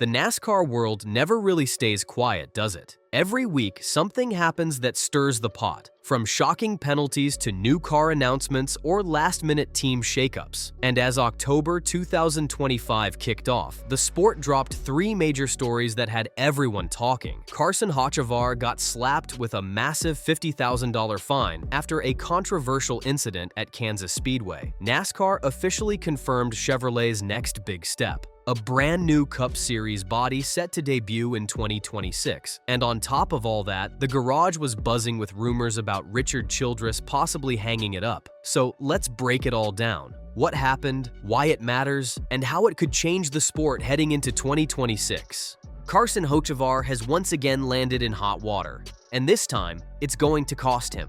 The NASCAR world never really stays quiet, does it? Every week, something happens that stirs the pot, from shocking penalties to new car announcements or last-minute team shakeups. And as October 2025 kicked off, the sport dropped three major stories that had everyone talking. Carson Hocevar got slapped with a massive $50,000 fine after a controversial incident at Kansas Speedway. NASCAR officially confirmed Chevrolet's next big step: a brand new Cup Series body set to debut in 2026. And on top of all that, the garage was buzzing with rumors about Richard Childress possibly hanging it up. So let's break it all down. What happened, why it matters, and how it could change the sport heading into 2026. Carson Hocevar has once again landed in hot water, and this time, it's going to cost him.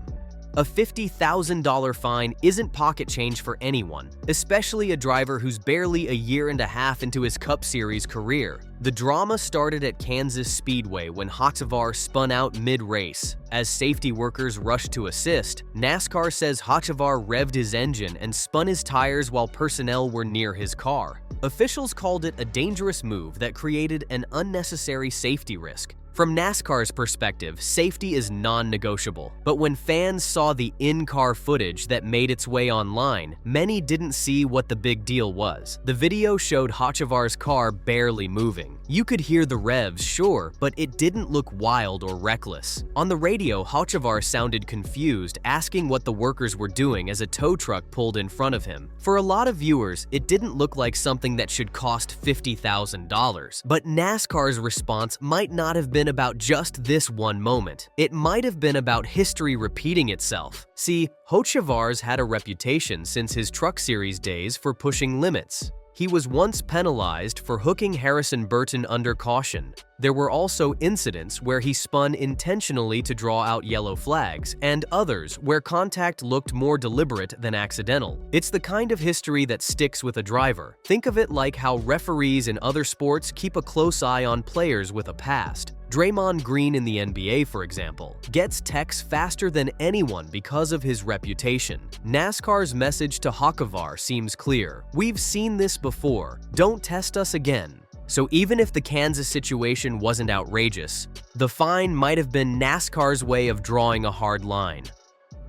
A $50,000 fine isn't pocket change for anyone, especially a driver who's barely a year and a half into his Cup Series career. The drama started at Kansas Speedway when Hocevar spun out mid-race. As safety workers rushed to assist, NASCAR says Hocevar revved his engine and spun his tires while personnel were near his car. Officials called it a dangerous move that created an unnecessary safety risk. From NASCAR's perspective, safety is non-negotiable, but when fans saw the in-car footage that made its way online, many didn't see what the big deal was. The video showed Hocevar's car barely moving. You could hear the revs, sure, but it didn't look wild or reckless. On the radio, Hocevar sounded confused, asking what the workers were doing as a tow truck pulled in front of him. For a lot of viewers, it didn't look like something that should cost $50,000. But NASCAR's response might not have been about just this one moment. It might have been about history repeating itself. See, Hocevar's had a reputation since his Truck Series days for pushing limits. He was once penalized for hooking Harrison Burton under caution. There were also incidents where he spun intentionally to draw out yellow flags, and others where contact looked more deliberate than accidental. It's the kind of history that sticks with a driver. Think of it like how referees in other sports keep a close eye on players with a past. Draymond Green in the NBA, for example, gets texts faster than anyone because of his reputation. NASCAR's message to Hocevar seems clear. We've seen this before. Don't test us again. So even if the Kansas situation wasn't outrageous, the fine might have been NASCAR's way of drawing a hard line.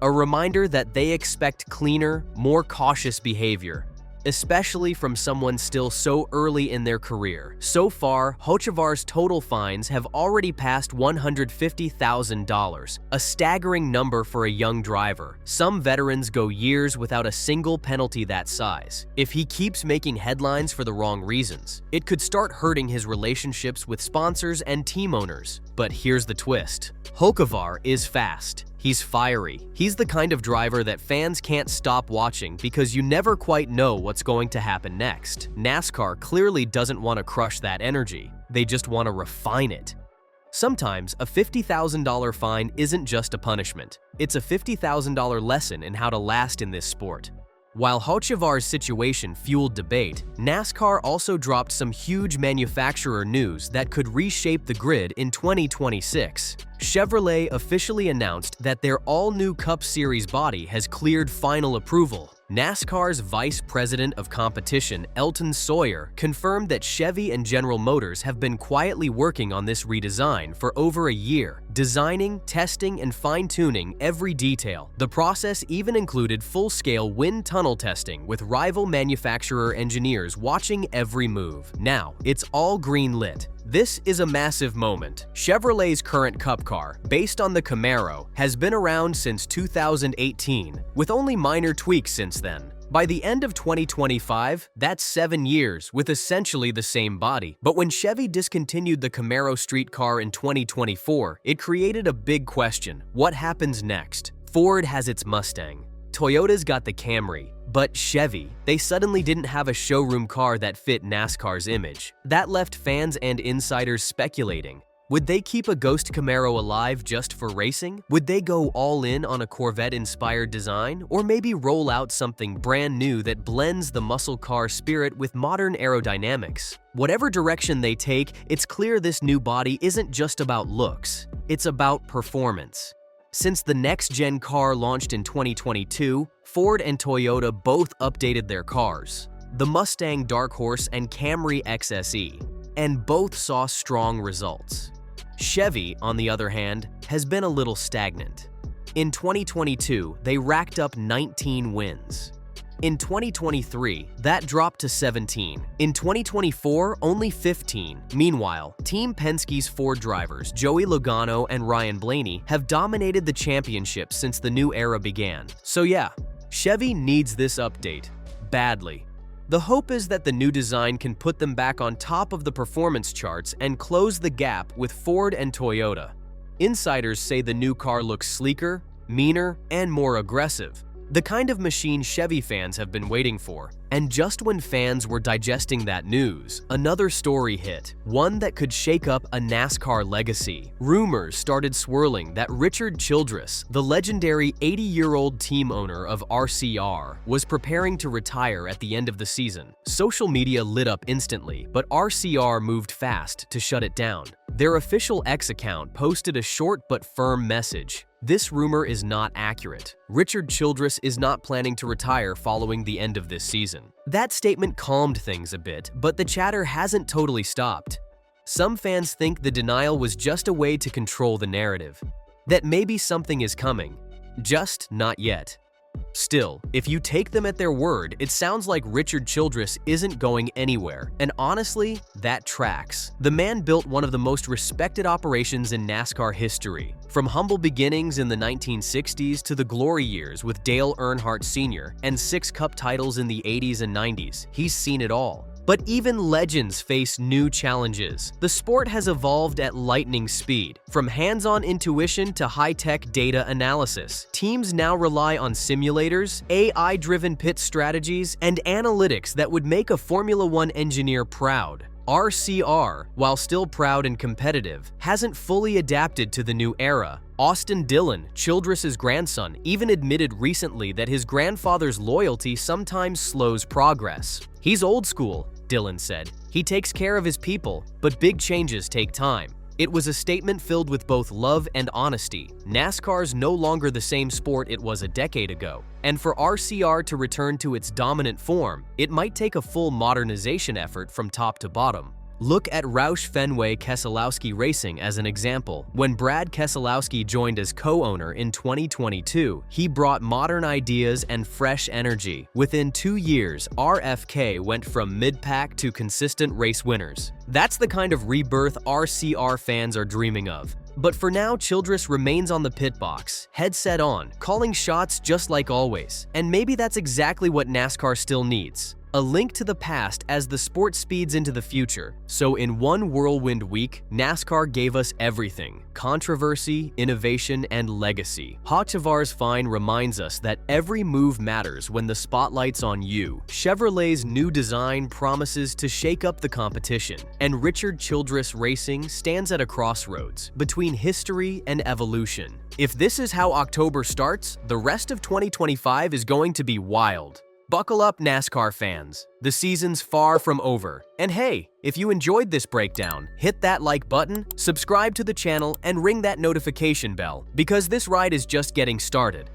A reminder that they expect cleaner, more cautious behavior, especially from someone still so early in their career. So far, Hocevar's total fines have already passed $150,000, a staggering number for a young driver. Some veterans go years without a single penalty that size. If he keeps making headlines for the wrong reasons, it could start hurting his relationships with sponsors and team owners. But here's the twist: Hocevar is fast. He's fiery. He's the kind of driver that fans can't stop watching because you never quite know what's going to happen next. NASCAR clearly doesn't want to crush that energy. They just want to refine it. Sometimes a $50,000 fine isn't just a punishment. It's a $50,000 lesson in how to last in this sport. While Hocevar's situation fueled debate, NASCAR also dropped some huge manufacturer news that could reshape the grid in 2026. Chevrolet officially announced that their all-new Cup Series body has cleared final approval. NASCAR's Vice President of Competition, Elton Sawyer, confirmed that Chevy and General Motors have been quietly working on this redesign for over a year, designing, testing, and fine-tuning every detail. The process even included full-scale wind tunnel testing with rival manufacturer engineers watching every move. Now, it's all green-lit. This is a massive moment. Chevrolet's current Cup car, based on the Camaro, has been around since 2018, with only minor tweaks since then. By the end of 2025, that's 7 years with essentially the same body. But when Chevy discontinued the Camaro street car in 2024, it created a big question: what happens next? Ford has its Mustang. Toyota's got the Camry. But Chevy, they suddenly didn't have a showroom car that fit NASCAR's image. That left fans and insiders speculating. Would they keep a ghost Camaro alive just for racing? Would they go all in on a Corvette-inspired design? Or maybe roll out something brand new that blends the muscle car spirit with modern aerodynamics? Whatever direction they take, it's clear this new body isn't just about looks. It's about performance. Since the next-gen car launched in 2022, Ford and Toyota both updated their cars. The Mustang Dark Horse and Camry XSE. and both saw strong results. Chevy, on the other hand, has been a little stagnant. In 2022, they racked up 19 wins. In 2023, that dropped to 17. In 2024, only 15. Meanwhile, Team Penske's Ford drivers Joey Logano and Ryan Blaney have dominated the championship since the new era began. So yeah, Chevy needs this update badly. The hope is that the new design can put them back on top of the performance charts and close the gap with Ford and Toyota. Insiders say the new car looks sleeker, meaner, and more aggressive. The kind of machine Chevy fans have been waiting for. And just when fans were digesting that news, another story hit, one that could shake up a NASCAR legacy. Rumors started swirling that Richard Childress, the legendary 80-year-old team owner of RCR, was preparing to retire at the end of the season. Social media lit up instantly, but RCR moved fast to shut it down. Their official X account posted a short but firm message. This rumor is not accurate. Richard Childress is not planning to retire following the end of this season. That statement calmed things a bit, but the chatter hasn't totally stopped. Some fans think the denial was just a way to control the narrative, that maybe something is coming, just not yet. Still, if you take them at their word, it sounds like Richard Childress isn't going anywhere, and honestly, that tracks. The man built one of the most respected operations in NASCAR history. From humble beginnings in the 1960s to the glory years with Dale Earnhardt Sr. and 6 Cup titles in the 80s and 90s, he's seen it all. But even legends face new challenges. The sport has evolved at lightning speed. From hands-on intuition to high-tech data analysis, teams now rely on simulators, AI-driven pit strategies, and analytics that would make a Formula One engineer proud. RCR, while still proud and competitive, hasn't fully adapted to the new era. Austin Dillon, Childress's grandson, even admitted recently that his grandfather's loyalty sometimes slows progress. He's old school, Dillon said. He takes care of his people, but big changes take time. It was a statement filled with both love and honesty. NASCAR's no longer the same sport it was a decade ago, and for RCR to return to its dominant form, it might take a full modernization effort from top to bottom. Look at Roush Fenway Keselowski Racing as an example. When Brad Keselowski joined as co-owner in 2022, he brought modern ideas and fresh energy. Within 2 years, RFK went from mid-pack to consistent race winners. That's the kind of rebirth RCR fans are dreaming of. But for now, Childress remains on the pit box, headset on, calling shots just like always. And maybe that's exactly what NASCAR still needs. A link to the past as the sport speeds into the future. So in one whirlwind week, NASCAR gave us everything: controversy, innovation, and legacy. Hocevar's find reminds us that every move matters when the spotlight's on you. Chevrolet's new design promises to shake up the competition, and Richard Childress Racing stands at a crossroads between history and evolution. If this is how October starts, the rest of 2025 is going to be wild. Buckle up, NASCAR fans. The season's far from over. And hey, if you enjoyed this breakdown, hit that like button, subscribe to the channel, and ring that notification bell, because this ride is just getting started.